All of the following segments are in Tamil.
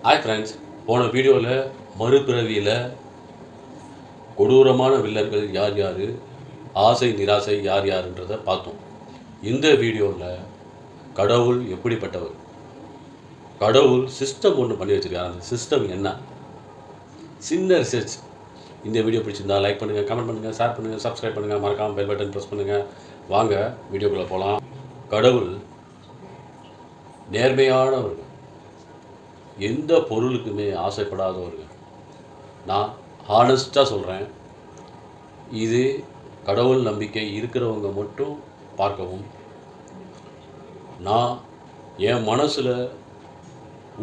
ஹாய் ஃப்ரெண்ட்ஸ், போன வீடியோவில் மறுபிறவியில் கொடூரமான வில்லர்கள் யார் யார், ஆசை நிராசை யார் யாருன்றதை பார்த்தோம். இந்த வீடியோவில் கடவுள் எப்படிப்பட்டவர், கடவுள் சிஸ்டம் ஒன்று பண்ணி வச்சுருக்காரு. அந்த சிஸ்டம் என்ன, சின்ன ரிசர்ச். இந்த வீடியோ பிடிச்சிருந்தா லைக் பண்ணுங்கள், கமெண்ட் பண்ணுங்கள், ஷேர் பண்ணுங்கள், சப்ஸ்கிரைப் பண்ணுங்கள், மறக்காமல் பெல் பட்டன் ப்ரெஸ் பண்ணுங்கள். வாங்க வீடியோக்குள்ளே போகலாம். கடவுள் நேர்மையானவர்கள், எந்த பொருளுக்குமே ஆசைப்படாதவர்கள். நான் ஹானஸ்ட்டாக சொல்கிறேன், இது கடவுள் நம்பிக்கை இருக்கிறவங்க மட்டும் பார்க்கவும். நான் என் மனசில்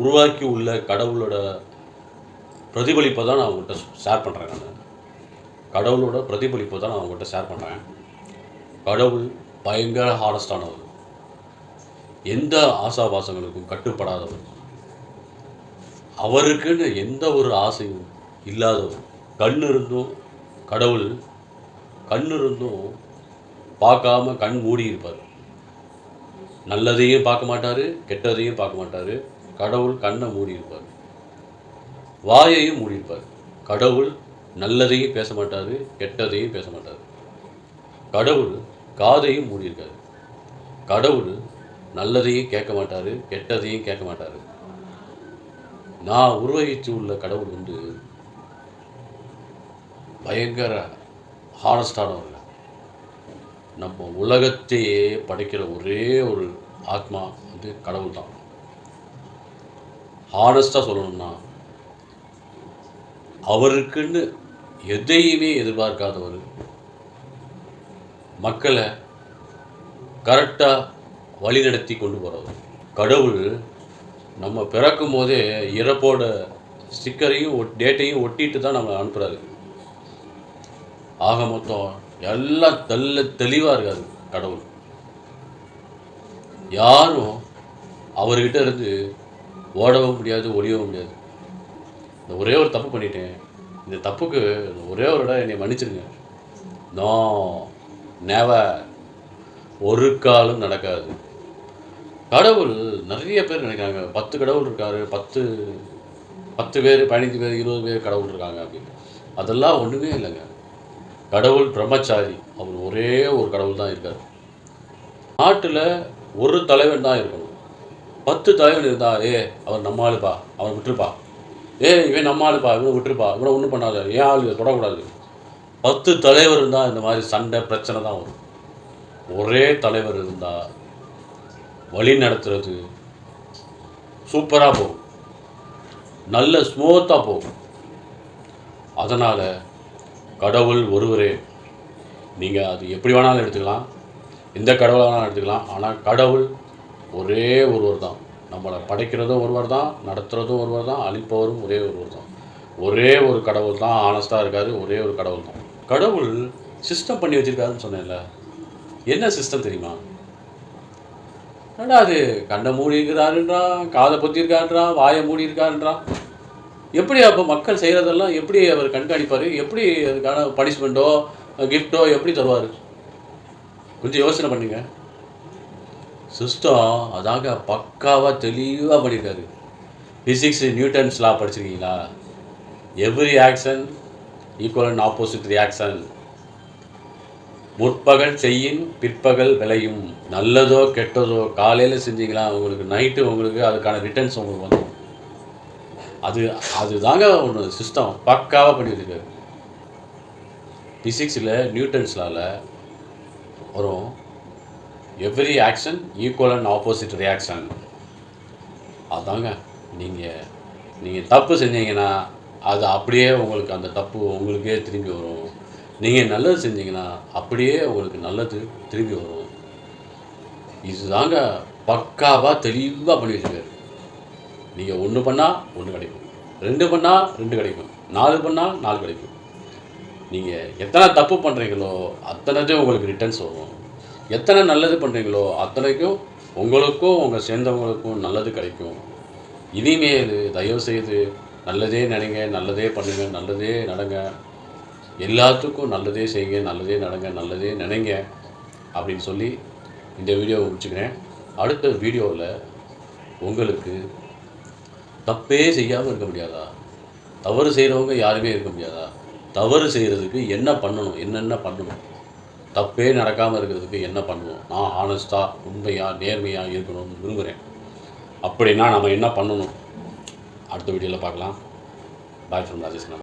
உருவாக்கி உள்ள கடவுளோட பிரதிபலிப்பை தான் நான் உங்கள்கிட்ட ஷேர் பண்ணுறேன். நான் கடவுளோட பிரதிபலிப்பை தான் நான் உங்கள்கிட்ட ஷேர் பண்ணுறேன். கடவுள் பயங்கர ஹானஸ்டானவர், எந்த ஆசாபாசங்களுக்கும் கட்டுப்படாதவர், அவருக்குன்னு எந்த ஒரு ஆசையும் இல்லாதவர். கண் இருந்தும் கடவுள் பார்க்காம கண் மூடி இருப்பார். நல்லதையும் பார்க்க மாட்டார், கெட்டதையும் பார்க்க மாட்டார். கடவுள் கண்ணை மூடி இருப்பார், வாயையும் மூடி இருப்பார். கடவுள் நல்லதையும் பேச மாட்டார், கெட்டதையும் பேச மாட்டார். கடவுள் காதையும் மூடி இருக்கார். கடவுள் நல்லதையும் கேட்க மாட்டார், கெட்டதையும் கேட்க மாட்டார். நான் உருவகித்து உள்ள கடவுள் பயங்கர ஹானஸ்டானவர்கள். நம்ம உலகத்தையே படைக்கிற ஒரே ஒரு ஆத்மா கடவுள் தான். ஹானஸ்டாக சொல்லணும்னா, அவருக்குன்னு எதையுமே எதிர்பார்க்காதவர், மக்களை கரெக்டாக வழிநடத்தி கொண்டு போகிறவர். கடவுள் நம்ம பிறக்கும் போதே இறப்போட ஸ்டிக்கரையும் டேட்டையும் ஒட்டிட்டு தான் நம்ம அனுப்புகிறாரு. ஆக மொத்தம் எல்லாம் தெளிவாக இருக்காது கடவுள். யாரும் அவர்கிட்ட இருந்து ஓடவும் முடியாது, ஒழியவும் முடியாது. இந்த ஒரே ஒரு தப்பு பண்ணிட்டேன், இந்த தப்புக்கு ஒரே ஒரு இடம் என்னை மன்னிச்சிருங்க. நோ, நெவர், ஒரு காலம் நடக்காது. கடவுள் நிறைய பேர் நினைக்கிறாங்க 10 கடவுள் இருக்காரு, 10 பேர், 15 பேர், 20 பேர் கடவுள் இருக்காங்க அப்படின்னு. அதெல்லாம் ஒன்றுமே இல்லைங்க. கடவுள் பிரம்மச்சாரி, அவர் ஒரே ஒரு கடவுள் தான் இருக்கார். நாட்டில் ஒரு தலைவன் தான் இருக்கணும். 10 தலைவன் இருந்தா, அவர் நம்ம ஆளுப்பா, அவன் விட்டுருப்பா, இவன் நம்ம ஆளுப்பா, இவனை விட்டுருப்பா, இவனை ஒன்றும் பண்ணாத, ஏன் ஆளு தொடக்கூடாது. 10 தலைவர் இருந்தால் இந்த மாதிரி சண்டை பிரச்சனை தான் வரும். ஒரே தலைவர் இருந்தால் வழி நடத்துறது சூப்பராக போகும், நல்ல ஸ்மூத்தாக போகும். அதனால் கடவுள் ஒருவரே. நீங்கள் அது எப்படி வேணாலும் எடுத்துக்கலாம், எந்த கடவுளாக வேணாலும் எடுத்துக்கலாம். ஆனால் கடவுள் ஒரே ஒருவர் தான். நம்மளை படைக்கிறதும் ஒருவர் தான், நடத்துகிறதும் ஒருவர் தான், அழிப்பவரும் ஒரே ஒருவர் தான். ஒரே ஒரு கடவுள் தான் ஆனஸ்டாக இருக்காரு, ஒரே ஒரு கடவுள் தான். கடவுள் சிஸ்டம் பண்ணி வச்சுருக்காருன்னு சொன்னேன்ல, என்ன சிஸ்டம் தெரியுமா? ஏன்னா அது கண்ணை மூடி இருக்கிறாருன்றான், காதை பொத்தியிருக்காருன்றான், வாயை மூடி இருக்காருன்றான். எப்படி அப்போ மக்கள் செய்கிறதெல்லாம் எப்படி அவர் கண்காணிப்பார்? எப்படி அதுக்கான பனிஷ்மெண்ட்டோ கிஃப்டோ எப்படி தருவார்? கொஞ்சம் யோசனை பண்ணுங்க. சிஸ்டம் அதாங்க பக்காவாக தெளிவாக பண்ணியிருக்காரு. ஃபிசிக்ஸ் நியூட்டன்ஸ் லா படிச்சிருக்கீங்களா? Every action equal and opposite reaction. முற்பகல் செய்யின் பிற்பகல் விளையும். நல்லதோ கெட்டதோ காலையில் செஞ்சீங்களா, உங்களுக்கு நைட்டு உங்களுக்கு அதுக்கான ரிட்டர்ன்ஸ் உங்களுக்கு வந்துடும். அது தாங்க ஒன்று சிஸ்டம் பக்காவாக பண்ணி வச்சுருக்காரு. ஃபிசிக்ஸில் நியூட்டன்ஸ் லாவில் வரும், every action equal and opposite reaction. அதாங்க நீங்கள் தப்பு செஞ்சீங்கன்னா அது அப்படியே உங்களுக்கு அந்த தப்பு உங்களுக்கே திரும்பி வரும். நீங்கள் நல்லது செஞ்சீங்கன்னா அப்படியே உங்களுக்கு நல்லது திரும்பி வரும். இதுதாங்க பக்காவாக தெளிவாக பண்ணி வச்சுருக்காரு. நீங்கள் 1 பண்ணால் 1 கிடைக்கும், 2 பண்ணால் 2 கிடைக்கும், 4 பண்ணால் 4 கிடைக்கும். நீங்கள் எத்தனை தப்பு பண்ணுறீங்களோ அத்தனைக்கும் உங்களுக்கு ரிட்டர்ன்ஸ் வரும். எத்தனை நல்லது பண்ணுறீங்களோ அத்தனைக்கும் உங்களுக்கும் உங்கள் சேர்ந்தவங்களுக்கும் நல்லது கிடைக்கும். இனிமேல் தயவுசெய்து நல்லதே நினைங்க, நல்லதே பண்ணுங்க, நல்லதே நடங்க, எல்லாத்துக்கும் நல்லதே செய்யுங்க, நல்லதே நடங்க, நல்லதே நினைங்க அப்படின்னு சொல்லி இந்த வீடியோவை முடிச்சுக்கிறேன். அடுத்த வீடியோவில் உங்களுக்கு தப்பே செய்யாமல் இருக்க முடியாதா? தவறு செய்கிறவங்க யாருமே இருக்க முடியாதா? தவறு செய்கிறதுக்கு என்ன பண்ணணும்? என்னென்ன பண்ணணும்? தப்பே நடக்காமல் இருக்கிறதுக்கு என்ன பண்ணணும்? நான் ஹானஸ்ட்டாக, உண்மையாக, நேர்மையாக இருக்கணும்னு விரும்புகிறேன். அப்படின்னா நம்ம என்ன பண்ணணும்? அடுத்த வீடியோவில் பார்க்கலாம். Bye from Rajesh.